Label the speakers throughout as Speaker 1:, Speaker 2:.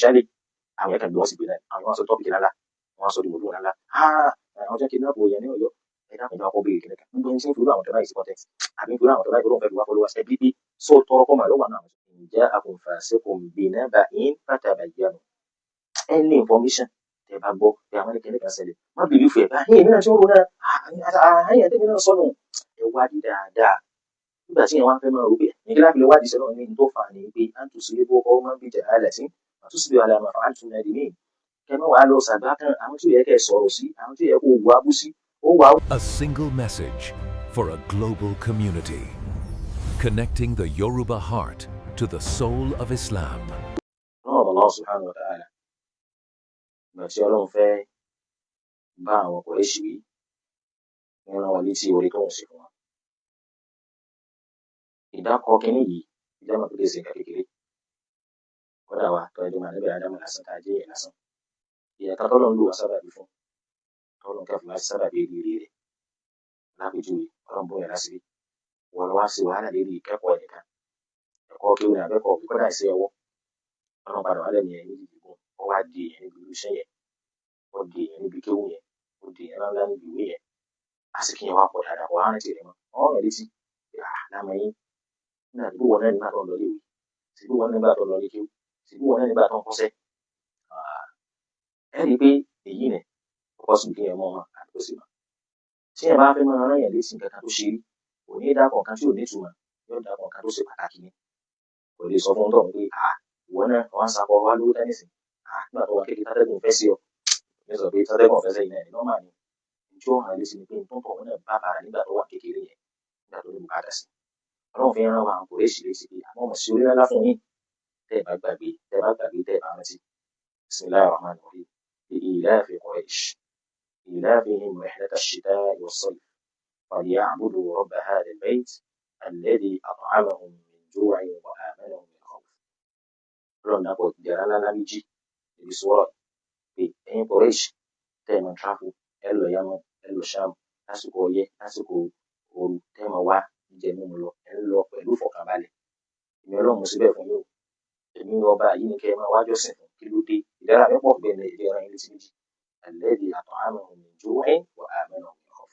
Speaker 1: ṣálẹ̀ àwọn yẹn kàn gbé wọn sì gbé náà àwọn sọ tọ́pìkì lálá wọn sọ dìbò lálá àwọn jẹ́ kidnap yẹn ní Ọ̀yọ́ ẹ̀dá kan ìjọba kọ́ béèrè kìnìkan gbogbo ẹni tí ń fi irú àwọn tọ́lá yìí sí context àbí ń fi irú àwọn tọ́lá yìí lóun fẹ́ fi wá followers ẹ̀ bí pé sọ tọrọ kọ́ màá lọ́wọ́ àwọn ǹjẹ́ àkùnfà sẹ́kùn bìnnà bá yín fatabayyanu any information tẹ bá gbọ́ pé àwọn ẹnikẹ́ni kan ṣẹlẹ̀ má bìrì fún ẹ̀ bá yín èmi náà tí ó rò náà àyìn àtẹ̀mí náà sọnù ẹ wádìí dáadáa nígbà tí yẹn wá fẹ́ máa rò pé nígbà láti lè wádìí sọ́nà ní tó fà ní pé à ń tù sí ilé bó ọmọ bíi jẹ̀ àlẹ́ sí àtúnṣe bí alẹ́ àmọ́ àǹtí náà dì mí kẹ́mi wàá lọ sàgbá kan àwọn tí ó yẹ kẹ́ sọ̀rọ̀ sí àwọn tí ó yẹ kó wù abú sí ó wà.
Speaker 2: A single message for a global community, connecting the Yoruba heart to the soul of Islam.
Speaker 1: Allah subhanahu wa ta'ala ìgbà tí Ọlọ́run fẹ́ bá àwọn Kùráìṣì wí ní rán wọn létí orí tó ń ṣe fún wọn. ìdákọ̀ kínní yìí ìjọba tó lè ṣe nǹkan kékeré kódà wa tó ẹjọ́ máa níbẹ̀ ádámù lásán tá a jẹ́ yẹn lásán ìyàtọ̀ tọ́lọ́ ń lò wá sábàbí fún tọ́lọ́ ń kẹ́fù wá sábàbí rere rẹ̀ lápèjúwe Ọlọ́run bóyá lásìrí wọ́n lọ wá sí wàhálà lérí ìkẹ́kọ̀ọ́ ẹ̀nìkan ẹ̀kọ́ kí wọn àbẹ́kọ̀ọ́ bí kódà sí ọwọ́ Ọlọ́run padà wálẹ̀ ní ẹ̀yìn ìdìbò ó wá di èèyàn níbi irú iṣẹ́ yẹn ó di èèyàn níbi kéwù yẹn ó di èèyàn ńlá níbi ìwé yẹn á sì kí yẹn wá pọ̀ dáadáa wọ́n á rántí rẹ̀ mọ́ wọ́n rẹ̀ létí lámọ̀ yín nígbà tí wọn náà nígbà tó ń lọ léwu síbí wọn nígbà tó ń lọ lé kéwù síbí wọn náà nígbà tó ń kọ́ṣẹ́ ẹ rí i pé èyí nẹ̀ ọkọ̀ sùn kí yẹn mọ́ wọn àti tó sì mọ́ tí yẹn bá fẹ́ máa rán yẹn létí nǹkan kan tó ṣe rí kò ní dákọ̀ kan tí ò ní ìtumọ̀ yóò dákọ̀ kan tó ṣe pàtàkì ni kò lè sọ fún tọ̀hún pé ìwọ náà wọn á sakọ wá lówó tẹ́nìsì nígbà tó wà kékeré tátẹ́gùn fẹ́ sí ọ ní sọ pé tátẹ́gùn fẹ́ sẹ́yìn náà ní nọ́mà ni tí ó hàn létí ni pé nǹkan tọ̀hún náà bá bàrà nígbà tó wà kékeré yẹn nígbà tó ní bùkátà sí Ọlọ́run fi rán wa àwọn Kùráìṣì létí pé àwọn ọmọ sí orí ńlá fún yín tẹ́ ẹ bá gbàgbé tẹ́ ẹ bá rántí bismillahir rahmanir rahim ilafi Quraish ilafihim rihlata ash-shita'i was-sayf falyabudu rabba hadha al-bayt alladhi at'amahum min ju'in wa amanahum min khawf. Ọlọ́run dàpọ̀ ìdẹ̀ra ńlá méjì níbi sọ́rọ̀ pé ẹ̀yin Quraish tẹ́ ẹ máa tráfù ẹ lọ Yaman ẹ lọ Sham lásìkò ọyẹ́ lásìkò ooru tẹ́ ẹ máa wá jíjẹ mímu lọ ẹ ń lọ pẹ̀lú ìfọ̀kànbalẹ̀ èmi Ọlọ́run mo síbẹ̀ fún yóò èmi ọba yìí ni kẹ́ ẹ máa wájọ́ sìn fún kí ló dé ìdára mi pọ̀ bẹ́ẹ̀ ní ìdẹ́ra yín létí méjì alladhi at'amahum min ju'in wa amanahum min khawf.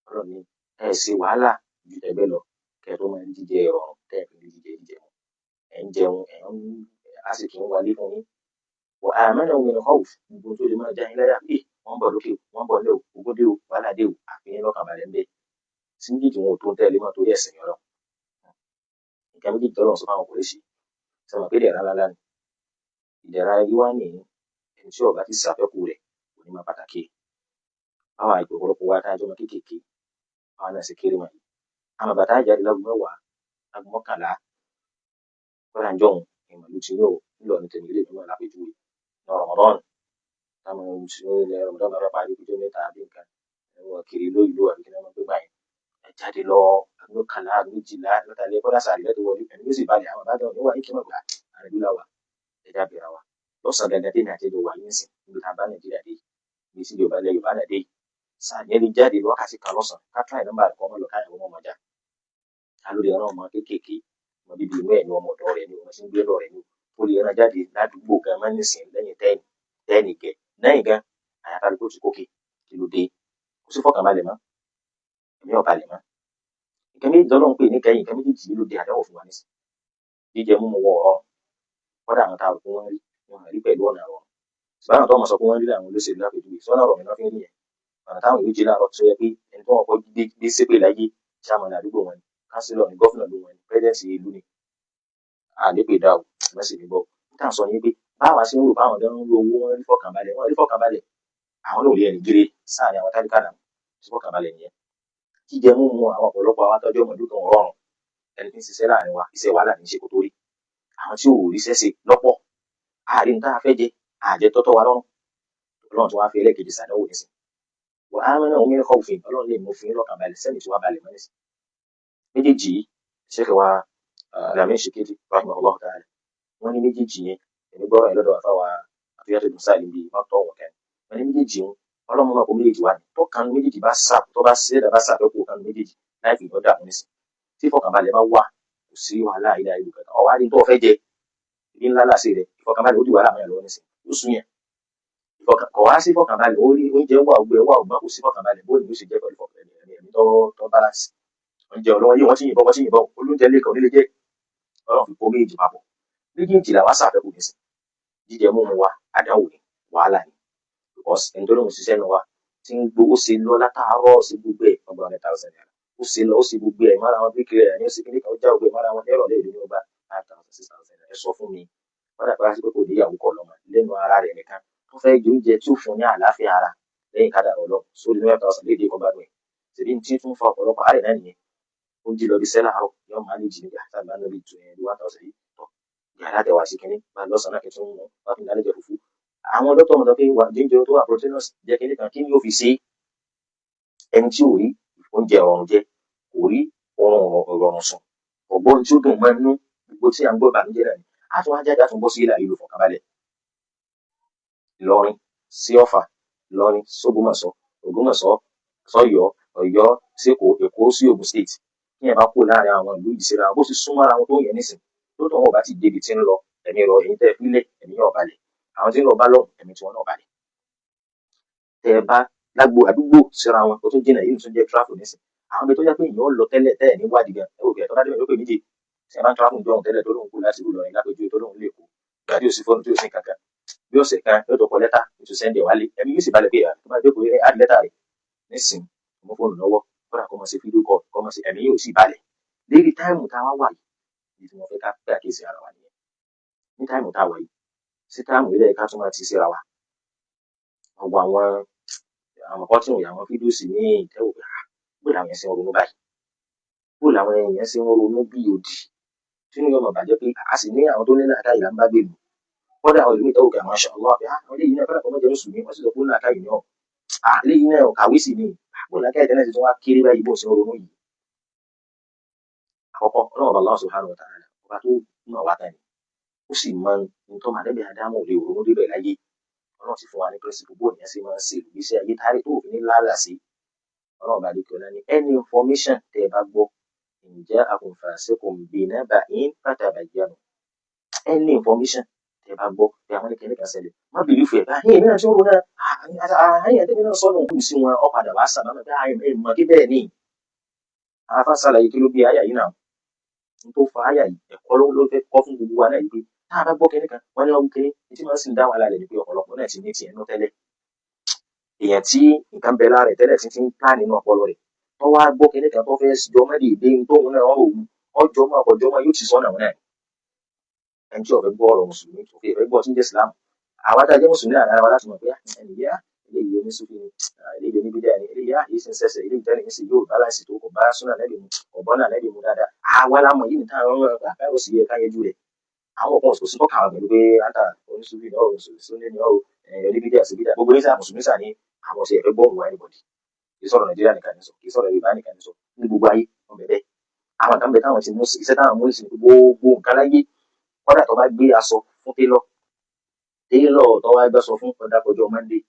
Speaker 1: Ọlọ́run ní ẹ ṣe wàhálà ju tẹ̀gbẹ́ lọ kẹ́ ẹ tó máa ń jíjẹ ìrọ̀rùn tẹ́ ẹ fi ń jíjẹ mu ẹ̀ ń jẹun ẹ̀ ń àsìkò ń wálé fún yín wa amanahum min khawf gbogbo tó lè máa já yín láyà pé wọ́n bọ̀ lókè wọ́n bọ̀ lé o ogún dé o wàhálà dé o àfihàn lọ́kànbalẹ̀ ń bẹ sí méjèèjì wọn ò tó ń tẹ̀lé mọ́ torí ẹ̀sìn Ọlọ́run nǹkan méjèèjì tọ́lọ́run sọ fáwọn Kùráìṣì sọmọ pé ìdẹ̀ra ńlá ni ìdẹ̀ra yìí wá ní ẹni tí ọba ti ṣàfẹ́kù rẹ̀ kò ní máa pàtàkì báwa ìpè ọ̀pọ̀lọpọ̀ wa tá a jọ máa kéékèèké báwa náà sì kéré wọn yìí àmọ́ bàtà jáde lágùn mẹ́wàá lágùn mọ́kànlá kọ́lá ń jọ̀hún ìmọ̀lú ti yóò ńlọ ní tèmi ilé ìgbìmọ̀ lápèjúwe ní Ramadan táwọn ilẹ̀ Ramadan bá fẹ́ parí ìjọ mẹ́ta àbí nǹkan ẹ̀wọ̀n kiri ló ìlú àbí kí wọ́n gbé báyìí ẹ jáde lọ mọ́kànlá méjìlá lọ́tàlẹ́ kọ́lá sàrí lẹ́tọ̀ wọlé ẹni yóò sì balẹ̀ àwọn àbájọ níwà ní kímọ̀ gbà àrẹ̀dúlà wa ẹ̀dá bẹ̀rẹ̀ wa lọ́sàn gangan dé nàìjíríà wà yín sìn níbi tá a bá Nàìjíríà dé ibi tí Yorùbá lẹ Yorùbá náà dé sàyẹn lè jáde wákàtí kan lọ́sàn káàkiri nọ́mbà rẹ̀ kọ́ mọ́ lọ káyọ̀ ọmọ ọjà alóde ọ̀rọ̀ ọmọ kéékèèké ọmọ bíbí inú ẹ̀ ní ọmọ ọ̀dọ́ rẹ̀ ní ọmọ tí ń gbé lọ rẹ̀ ní ó lè rán jáde ládùúgbò gan mọ́ nísìn lẹ́yìn tẹ́ẹ̀nì gẹ̀ lẹ́yìn gan àyàkálukú ti kókè kí ló dé kò sí fọkànbalẹ̀ mọ́ ẹ̀mí ọ̀balẹ̀ mọ́ nǹkan méjì tọ́lọ́ ń pè ní kẹ́yìn nǹkan méjì ló dé àdáwò fún wa nísìn jíjẹ múmu wọ ọ̀rọ̀ kọ́dà àwọn táwọn kó wọ́n rí pẹ̀lú ọ̀nà ọ̀rọ̀ ṣùgbọ́n àwọn tó mọ̀ sọ pé wọ́n rí àwọn olóṣèlú lápèjúwe sọ́nà ọ̀rọ̀ mi náà fi ń rí yẹn ọ̀nà táwọn yóò jí láàárọ̀ tó yẹ pé ẹni tó wọn kọ́ gbé ṣépè láyé chairman àdúgbò wọn ni kánsílọ̀ ni gọ́fìnà ló wọn ni pẹ́sidẹ̀ntì ìlú ni àlépè dá o mẹ́sì ní bọ́ níta sọ ní pé báwa ṣe ń rò báwọn ọ̀dọ́ ń lo owó wọn rí fọkànbalẹ̀ àwọn náà ò lè ẹni gírè sáàrin àwọn tálíkà náà sí fọkànbalẹ̀ nìyẹn jíjẹ múmu àwọn ọ̀pọ̀lọpọ̀ àwọn atọ́jú ọmọ ìlú kan rọrùn ẹni tí ń ṣiṣẹ́ láàrin wa iṣẹ́ wàhálà ní í ṣe kó tó rí àwọn tí ò ríṣẹ́ ṣe lọ́pọ̀ àárín tá a fẹ́ jẹ àjẹ tọ́tọ́ wa lọ́rùn Ọlọ́run tí wọ́n á fi ẹlẹ́ẹ̀kejì sàdánwò nísìn wọ́n á mẹ́rin òun mẹ́rin kọ́ọ̀fin Ọlọ́run lè mú fún yín lọ́kànbalẹ̀ sẹ́ni tí wọ́n balẹ̀ mọ́ nísìn méjèèjì yìí ṣẹ́kẹ̀ wa Lamin Shikiti rahimahullah ta'ala wọ́n ní méjèèjì yẹn èmi gbọ́rọ̀ yẹn lọ́dọ̀ àfáwà àtúnyàtọ̀ ìdùn sáà níbi mọ́tò wọn kẹ́ni wọ́n ní méjèèjì wọn Ọlọ́run mọ̀ kó méjèèjì wà ní tó kan méjèèjì bá sà tó bá ṣẹ́dá bá sàfẹ́kù kan méjèèjì láì fi ìgbọ́dọ̀ àmúnisìn tí fọkànbalẹ̀ bá wà kò sí wàhálà ilẹ̀ ìlú kankan ọ̀wá ní tó fẹ́ jẹ ibi ńlá làṣẹ rẹ̀ ìfọkànbalẹ̀ ó di wàhálà mọ́yàn lọ́wọ́ nísìnyí ó sún yẹn kọ̀ wá sí ìfọkànbalẹ̀ ó rí oúnjẹ wà ògbẹ́ wà ògbọ́n kò sí ìfọkànbalẹ̀ bóyá ló ṣe jẹ́ pẹ̀lú ẹ̀mí tó balance oúnjẹ ọlọ́wọ́ yìí wọ́n ti yìnbọn olóúnjẹ lẹ́kọ̀ọ́ nílé jẹ́ ọlọ́run fi kó méjì papọ̀ méjèèjì làwa sàfẹ́kù nísìn jíjẹ múmu wa àdáwò ni wàhálà ni because ẹni tó lóun ṣiṣẹ́ nu wa tí ń gbowó ṣe lọ látàárọ̀ sí gbogbo ẹ̀ ọgbà 100,000 naira ó ṣe lọ ó ṣe gbogbo ẹ̀ mára wọn bíkiri ẹ̀ ní ó ṣe kíní kan ó já gbogbo ẹ̀ mára wọn nírọ̀lẹ́ ìlú ní ọgbà 5,000 6,000 naira ẹ sọ fún mi wọ́n dàgbà sí pé kò níyàwó kọ̀ lọ́mọ lẹ́nu ara rẹ̀ nìkan tó fẹ́ jẹ oúnjẹ tí ó fún ní àlàáfíà ara lẹ́yìn kádà ọlọ́ sórí 9,000 léde kan bá dùn ẹ̀ ṣèbí tí tún fa ọ̀pọ̀lọpọ̀ àárẹ̀ náà nìyẹn ó jí lọ bí sẹ́lá àárọ̀ yóò máa lè jí nígbà tá a bá lọ bí 1,000 yìí tọ̀ yàrá tẹ̀wá sí kínní bá lọ́sàn-án kí tún wọ́n fi lálẹ́ jẹ fùfú àwọn dókítà mọ̀ pé wà jíjẹ tó wà proteinous jẹ́ kínní kan kí ni yóò fi ṣe ẹni tí ò rí oúnjẹ ọ̀run jẹ kò rí ọ̀run sùn ọ̀gbọ́n tí ó dùn máa ń nú gbogbo tí à ń gbọ́ bànújẹ́ náà ni a tún wá jáde a tún bọ́ sí ilà ìlú fọkànbalẹ̀ Ìlọrin sí Ọ̀fà Ìlọrin sógbómọ̀ṣọ́ Ògbómọ̀ṣọ́ sọ́yọ́ Ọ̀yọ́ sẹ́kọ̀ọ́ Èkó sí Ògùn state ní ẹ̀ bá kó láàrin àwọn ìlú yìí síra bó ti súnmọ́ ara wọn tó yẹ nísìn tó tọ̀ wọn ò bá ti débi tí ń lọ ẹ̀mí rọ èyí tẹ́ fílẹ̀ ẹ̀mí yóò balẹ̀ àwọn tí ń lọ bá lọ ẹ̀mí tí wọn náà balẹ̀ tẹ́ ẹ bá lágbo àdúgbò síra wọn tó tún jìnnà yìí tún jẹ́ tráfù nísìn àwọn ibi tó yẹ pé èèyàn lọ tẹ́lẹ̀ tẹ́ ẹ̀ níwádìí gan ẹ wò kẹ́ ẹ̀ tó bá dé mẹ́rin ló pè méje tí ẹ bá ń tráfù jọ̀hún tẹ́lẹ̀ tó lóun kú láti ìlú Ìlọrin lápẹjù tó lóun lè kú gbàdí òsì fọ́ọ̀nù tí ò sí kankan bí ọ̀sẹ̀ kan yóò tó kọ lẹ́tà ètò sẹ́ndẹ̀ wálé ẹ̀mí yóò sì balẹ̀ pé tó bá jókòó ẹ̀ áàdì lẹ́tà rẹ̀ nísìn mo fóònù lọ́wọ́ kódà kọ́ mọ̀ sí fídíò kọ́ kọ́ mọ̀ sí ẹ̀mí yóò sì balẹ̀ lérí táìmù tá a wá wà yìí tí wọ́n fẹ́ ká pé àkíyèsí ara wa nìyẹn ní táìmù tá a wà yìí sí táìmù ilé ẹ̀ka tó máa ti síra wa ọgbọ àwọn kan tí wọ́n yà wọ́n fídíò sí ní ìtẹ́wò pé bó làwọn yẹn ṣe ń ronú báyìí bó làwọn yẹn ṣe ń ronú bí òdì sínú yọmọ bàjẹ́ pé a sì ní àwọn tó ní láàká ìlà ń bá gbèlú kódà àwọn ìlú ìtẹ́wò pé masha Allah pé àwọn eléyìí náà kódà kọ́ mọ́jọ́ lóṣù ní wọ́n sì sọ pé ó láàká yìí náà eléyìí náà kàwé sí ni bó làáká ìtẹ́lẹ̀ ti tún wá kéré báyìí bó ṣe ń ronú yìí àkọ́kọ́ ọlọ́run Allah subhanahu wa ta'ala ọba tó mọ̀ wá tán ni ó sì mọ ohun tó máa dẹ́bẹ̀ Ádámù lè ronú débẹ̀ láyé ọlọ́run ti fún wa ní pẹ́sìpù bó nìyẹn sì máa ń ṣe ìgbésí ayé tárí tó òfin ní lálà sí ọlọ́run bá dìkọ̀ náà ní any information tẹ́ ẹ bá gbọ́ ǹjẹ́ àkùnfàṣẹ́kùn bìnnà bá yín fatabayyanu any information tẹ́ ẹ bá gbọ́ pé àwọn ẹnikẹ́ni kan ṣẹlẹ̀ má bìrì fún ẹ̀ bá yín èmi náà tí ó ro náà àyìn àtẹ́mi náà sọ́nà òkú sí wọn ọ̀padà wá sàmà pé àyìn mọ̀ kí bẹ́ẹ̀ ni àwọn afásàlàyé kí ló bí àyà yìí náà tó fa àyà yìí ẹ̀kọ́ ló fẹ́ kọ́ fún gbogbo wa náà yìí pé tá a bá gbọ́ kẹ́ni kan wọ́n ní ọ̀hún kẹ́ni tí wọ́n sì ń dá wàhálà rẹ̀ ni pé ọ̀pọ̀lọpọ̀ náà ti ní tiẹ̀ nú tẹ́lẹ̀ èèyàn tí nǹkan bẹ lára rẹ̀ tẹ́lẹ̀ tí ń plan nínú ọpọlọ rẹ̀ tó wá gbọ́ kẹ́ni kan tó fẹ́ jọ mọ́lẹ̀ ìdé tóun náà òun ọjọ́ mọ́ ọjọ́ mọ́ yóò ti sọ́nà wọn náà ẹni tí ó fẹ́ gbọ́ ọ̀rọ̀ mùsùlùmí tó fẹ́ gbọ́ tí ń jẹ́ Islam àwa tá a jẹ́ mùsùlùmí àná wa láti mọ̀ pé ẹni yá eléyìí oníṣúfì ni eléyìí oníbídà ni eléyìí yá yìí sì ń ṣẹ̀ṣẹ̀ eléyìí tẹ́lẹ̀ sì yóò báláǹsì tó kò bá súnà lẹ́bi mu ọ̀bọ́n náà lẹ́bi mu dáadáa àwa la mọ̀ yìí nìkan àwọn àkáyọ̀ sì yẹ káyẹjú rẹ̀ àwọn kan òsì tó kà wọ́n pẹ̀lú pé anta oníṣúfì náà oníṣúfì náà oníbídà sí bídà gbogbo oníṣà mùsùlùmí sà ní àwọn ọ̀sẹ̀ ẹ̀fẹ́ gbọ́n wà anybody kì í sọ̀rọ̀ Nàìjíríà nìkan ní sọ kì í sọ̀rọ̀ Yorùbá nìkan ní sọ ní gbogbo ayé wọn bẹ̀bẹ̀ àwọn kan bẹ táwọn ti mú iṣẹ́ táwọn mú ìsìn gbogbo nǹkan láyé kọ́dà tó bá gbé aṣọ fún télọ̀ tó wá gbé aṣọ fún ọ̀dà kọjọ́ Monday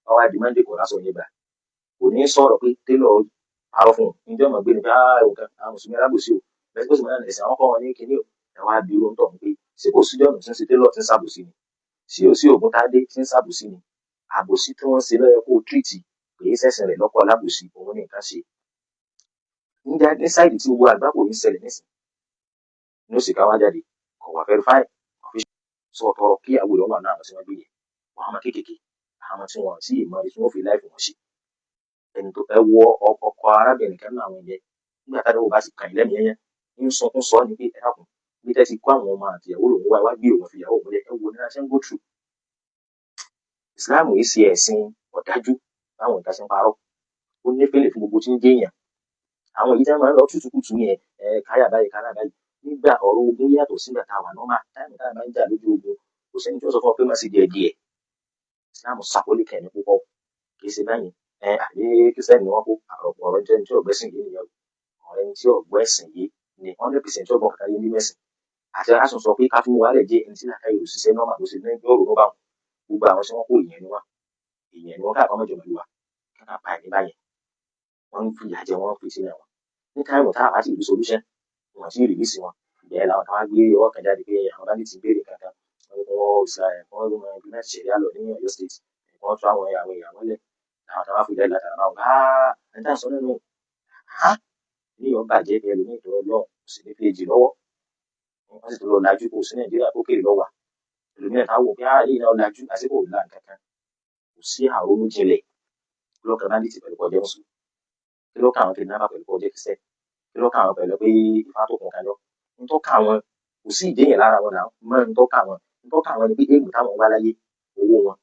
Speaker 1: wọ́n wá di Monday kò rásọ yẹn gbà kò ní sọ̀rọ̀ pé télọ̀ àrọ̀ fún un níjọ́ mọ̀ gbé ni pé ẹ̀wọ̀n kan àwọn mùsùlùmí alábòsí o bẹ́ẹ̀ tó sì máa ń ẹ̀sìn àwọn kọ́ wọn ní kinní o ẹ̀ wá bí irú ń tọ̀ pé ṣé kò sí jọ́nù tí ń ṣe télọ̀ tí ń ṣàbòsí ni sí ò sí ògùn tádé tí ń ṣàbòsí ni àbòsí tí wọ́n ṣe lọ́yẹ kó o tírìtì pé sẹ́sìn rẹ̀ lọ́kọ̀ alábòsí òun ní nǹkan ṣe ní sáìdì tí gbogbo àgbákò yìí ṣẹlẹ̀ nísìn ní oṣù káwá jáde kò wá verify sọ tọrọ kí àwọn ìlọ́wọ́ náà tí wọ́n gbé yẹn wọ́n á máa kéékèèké àwọn tí wọ́n sì mọ tí wọ́n fi láìfù wọn ṣe ẹni tó ẹ wọ ọkọ arábìnrin kan náà àwọn yẹn nígbà tá àdéhùn bá ti kàn lẹ́nu yẹn ń sọ fún sọ ní pé ẹ dákun bí tẹ́ ti kó àwọn ọmọ àti ìyàwó lòun wá gbé òun fi ìyàwó òun lẹ ẹ wo ní láti ń go through Islam yìí ṣe ẹ̀sìn ọ̀dájú báwọn ìta ṣe ń parọ́ ó nífẹ̀ẹ́ fún gbogbo tí ń jẹ́yàn àwọn èyí tí wọ́n máa ń lọ tútùkùtù yẹn káyà báyìí nígbà ọ̀rọ̀ ogun yàtọ̀ sígbà tá a wà nọ́mà táìmù tá a máa ń jà lójú ogun kò sẹ́ni tí ó sọ fún ọ pé má sì díẹ̀ díẹ̀ Islam ṣàkólé kẹ́ni púpọ̀ kì í ṣe báyìí àbí kírísítẹ́nì ni wọ́n kó ọ̀rọ̀ jẹ́ ní tí ọ̀gbẹ́sìn yìí nìyẹn ọ̀rẹ́ ní tí ọ̀gbẹ́sìn yìí ni 100% ọgbọ̀n kàkà yé ní mẹ́sìn àti aṣọ sọ pé ká fún wa lẹ̀ jẹ́ ẹni tí láka yóò ṣiṣẹ́ nọ́mà tó ṣe ní ọ̀rọ̀ ló bá wọn gbogbo àwọn tí wọ́n kó ìyẹn ni wọ́n káàkọ́ mọ́jọ mẹ́lúwa káàkà pa ẹni báyẹn wọ́n ń fi ìyà jẹ wọ́n fi sílẹ̀ wọn ní táìmù tá a bá ti rí solution wọ́n ti rìlíìsì wọn ìyẹn làwọn kan wá gbé ọwọ́ kan jáde pé àwọn bandits ń béèrè kankan wọ́n ní kí wọ́n implement ṣẹ̀ríà lọ ní Ọ̀yọ́ state wọ́n tún àwọn èèyàn mọ́lẹ̀ àwọn kan wá fìdí látara báwọn ẹni tá à ń sọ nínú ní ọ̀bàjẹ́ bí ẹlòmíì tó lọ́ọ̀ kò sí ní péjì lọ́wọ́ wọ́n sì tó lọ lajú kò sí Nàìjíríà tó kéré lọ́wà ẹlòmíì táwọn wò pé èyí náà lajú àsìkò ìlà kankan kò sí àrònú jinlẹ̀ kí lọ́kàn bandits pẹ̀lú kọjá mùsùlùmí kí lọ́kàn àwọn kidnapper pẹ̀lú kọjá kìsẹ́ kí lọ́kàn àwọn pẹ̀lú pé ifá tó kún kájọ́ ntọ́ka wọn kò sí ìdéyìn lára wọn náà mọ́ ntọ́ka wọn ni pé éèmù táwọn wá láyé owó wọn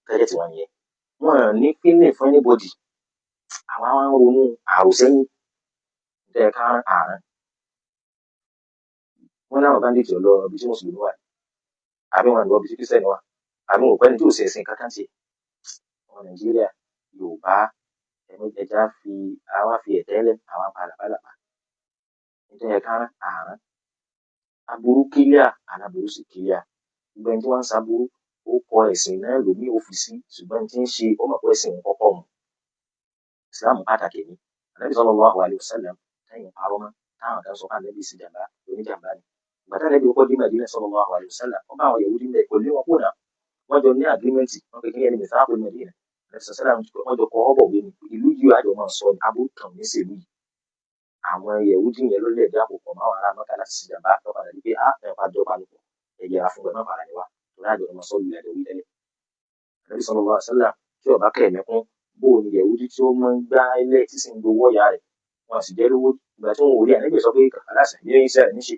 Speaker 1: tẹ́lẹ̀ tí wọ́n yẹ wọn ní feeling fún anybody àwa wá ń ronú àròsẹ́yìn tẹ́ ká àárín wọn láwọn bandits lọ ibi tí mùsùlùmí wà àbí wọn lọ ibi tí kírísítẹ́nì wà àbí wọn ò pẹ́ni tí ò ṣe ẹ̀sìn kankan tiẹ̀ wọn Nàìjíríà Yorùbá ẹja àwa fi ẹ̀tẹ́lẹ̀ àwa pàlàpàlàpà nítorí ká àárín aburú kílíà aláburú sì kílíà gbogbo ẹni tí wọ́n ń saburú ó kọ ẹ̀sìn náà lómi òfìsí ṣùgbọ́n tí ń ṣe ó mọ̀ pé ẹ̀sìn kọ́kọ́ mu Islam pàtàkì ni Ànábì sallallahu alaihi wasallam tẹ́yìn parọ́ mọ́ táwọn kan sọ fún Ànábì sí jàmbá oníjàmbá ni ìgbà tí Ànábì kọ́kọ́ dé Mádínà sallallahu alaihi wasallam wọ́n bá àwọn Yahudi mẹ́ kò lé wọn kúrò náà wọ́n jọ ní àgírímẹ́ǹtì wọ́n pe kíni ẹni mẹ́ta pé Mádínà wọ́n jọ kọ́ ọ́bọ̀ gbé ni ìlú yìí àjọ máa sọ aburú kan ní sèlú yìí àwọn Yahudi yẹn ló lè dá àpòpọ̀ máa wà láàmú ká láti ṣe jàmbá lọ́padà ní pé ẹ̀pá jọba lùpọ̀ ẹ̀yẹra fún ẹ̀mọ́ fara ni wa torí àjọ ọmọ sọ́ọ̀lù ilẹ̀ òwú tẹ́lẹ̀ Ànábì sallallahu alaihi wasallam tí ọba kẹ̀mẹ́kún bó o ní Yahudi tí ó máa ń gbá ilé tí sì ń gbowó ọ̀yà rẹ̀ wọn sì jẹ́ lówó ìgbà tí wọn ò rí Ànábì sọ pé aláṣẹ ní iṣẹ́ rẹ̀ níṣe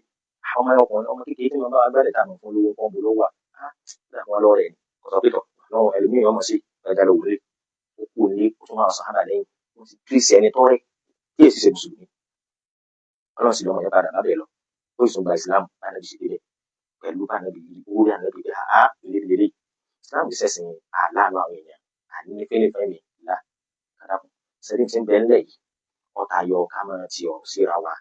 Speaker 1: ọmọ ọkùnrin ọmọ kékeré tí wọn bá wá gbàdẹ̀ táwọn fún lówó kan bò ló wà wọn lọ rẹ̀ kò sọ pé tọ̀ lọ́wọ́ ẹlòmíì ọmọ sí ẹja lọ wọlé ó kú ní ó tún máa sàhábà lẹ́yìn wọn sì kírísì ẹni tọ́rẹ́ kí èsì ṣe mùsùlùmí Ọlọ́run sì lọ́mọ yẹn padà lábẹ́ lọ ó sì tún gba Islam bánàbí ṣe délẹ̀ pẹ̀lú bánàbí orí Ànábì pé lélẹ̀ Islam ṣẹ̀sìn àláàánú àwọn èèyàn àní ní fẹ́lẹ́fẹ́mi là kàdàkùn sẹ́yìn tí ń bẹ ńlẹ̀ yìí ọ̀tá yọ ká máa ti ọ̀ síra wa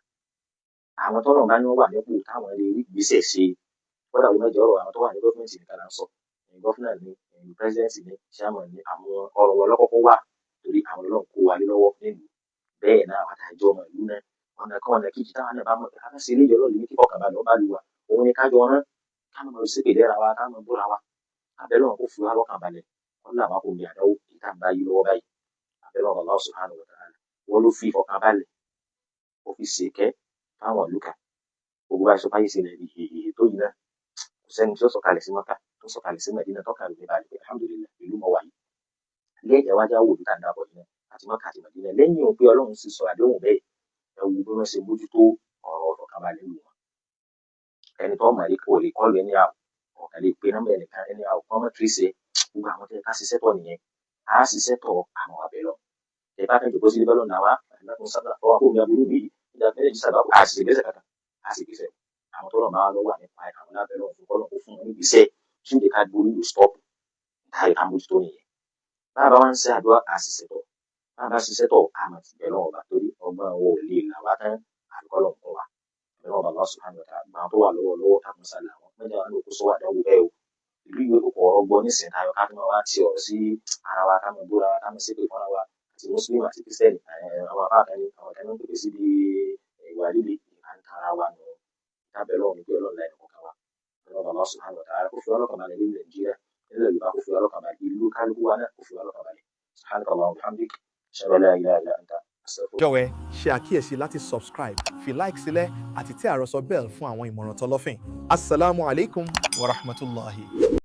Speaker 1: àwọn tọ́nà bá ní wọ́n wà nípò táwọn lè rí ìgbésẹ̀ ṣe kódà ló mẹ́jọ ọ̀rọ̀ àwọn tó wà ní gọ́fìmẹ̀ntì nìkan là ń sọ gọ́fìnà ní pírẹsidẹ́ǹtì ní chairman ní àwọn ọ̀rọ̀ wọn lọ́kọ́kọ́ wà torí àwọn ọlọ́run kó wa lé lọ́wọ́ nílùú bẹ́ẹ̀ náà àtàjọ ọmọ ìlú náà ọ̀nà kan ọ̀nà kejì táwọn náà bá mọ̀ ká ṣe eléyìí ọlọ́run ní kíkọ́ kàbálẹ̀ ọba lu wa òun ni kájọ rán ká mọ̀ sí pèlè ra wa ká mọ̀ búra wa àbẹ́lọ́ kó fi wá lọ́kàn balẹ̀ wọ́n là wá kó ní àdáwó ìta ń bá yí lọ́wọ́ báyìí àbẹ́lọ́ Allah subhanahu wa ta'ala wọ́n ló fi ìfọkàn balẹ̀ ó fi ṣèkẹ́ fáwọn ìlú kan gbogbo àìsàn báyìí ṣe lè èyí tó yìí náà kò sẹ́ni tí ó sọ̀kalẹ̀ sí Mọ́kà tó sọ̀kalẹ̀ sí Mẹ́dínà tọ́ka ló ní balẹ̀ pé alhamdulillah ìlú mọ́ wáyé lẹ́yìn ẹ̀wájá wò níta dàbọ̀ yìí náà àti Mọ́kà àti Mẹ́dínà lẹ́yìn òun pé Ọlọ́run sì sọ àdéhùn bẹ́ẹ̀ ẹ wo bí wọ́n ṣe mójútó ọ̀rọ̀ ọ̀fọ̀kànbalẹ̀ lù wọn ẹni tó mọ̀ ní kò lè kọ́ lù ẹni àwọ̀ ọ̀kà lè pe nọ́mbà ẹnìkan ẹni àwọ̀ kọ́ mọ́ tírì ṣe gbogbo àwọn tẹ́ ká ṣiṣẹ́ tọ̀ nìyẹn á ṣiṣẹ́ tọ̀ àwọn àbẹ̀ lọ ẹ bá fẹ́ jòkó sí ibẹ̀ lọ́nà wa àìlọ́kùn sábà fọwọ́ kó mi aburú mi ìjà fẹ́lẹ́ jù sábà á sì gbèsè kankan á sì gbèsè àwọn tó lọ máa lọ wà nípa àwọn lábẹ́ lọ fún kọ́lọ̀ kó fún wọn níbi iṣẹ́ tí ó lè ká gbórí lò stop táyì ká mójútó nìyẹn báwa wá ń ṣe àdúrà á ṣiṣẹ́ tọ̀ báwa ṣiṣẹ́ tọ̀ àmọ̀ ti bẹ̀ lọ́wọ́ bá torí ọgbọ́n owó lè là wá tán àfikọ́lọ̀ nǹkan wa bẹ̀ lọ́wọ́ bàbá subhanahu wa ta'ala gbọ́n tó wà lọ́wọ́ ká mọ̀ sálà wọn mẹ́jọ wà ní òkú sọ́wọ́ àdáwò bẹ́ẹ̀ o ìlú ìwé òkú ọ̀rọ̀ gbọ́ nísìnyí táyọ̀ ká mọ̀ wá ti ọ̀rọ̀ sí ara wa ká mọ̀ búra wa ká mọ̀ ṣépè fúnra wa àti mùsùlùmí àti kristẹni àwọn afá kan ní àwọn kan ń pèpè síbi ìwà líle à ń tara wa nù tábẹ̀ lọ́wọ́ ní pé ọlọ́run láì nìkan wa ọlọ́run Allah subhanahu wa ta'ala kó fi ọlọ́kàn balẹ̀ ní Nàìjíríà nílẹ̀ Yorùbá kó fi ọlọ́kàn balẹ̀ ìlú kálukú wa náà kó fi ọlọ́kàn balẹ̀ subhanaka Allahumma wa bihamdik ashhadu an la ilaha illa anta astaghfiruka.
Speaker 3: jọ̀wọ́ ṣe àkíyèsí láti subscribe fi like sílẹ̀ àti tẹ àròsọ bell fún àwọn ìmọ̀ràn tọlọ́fìn. Assalamu alaikum wa rahmatullahi.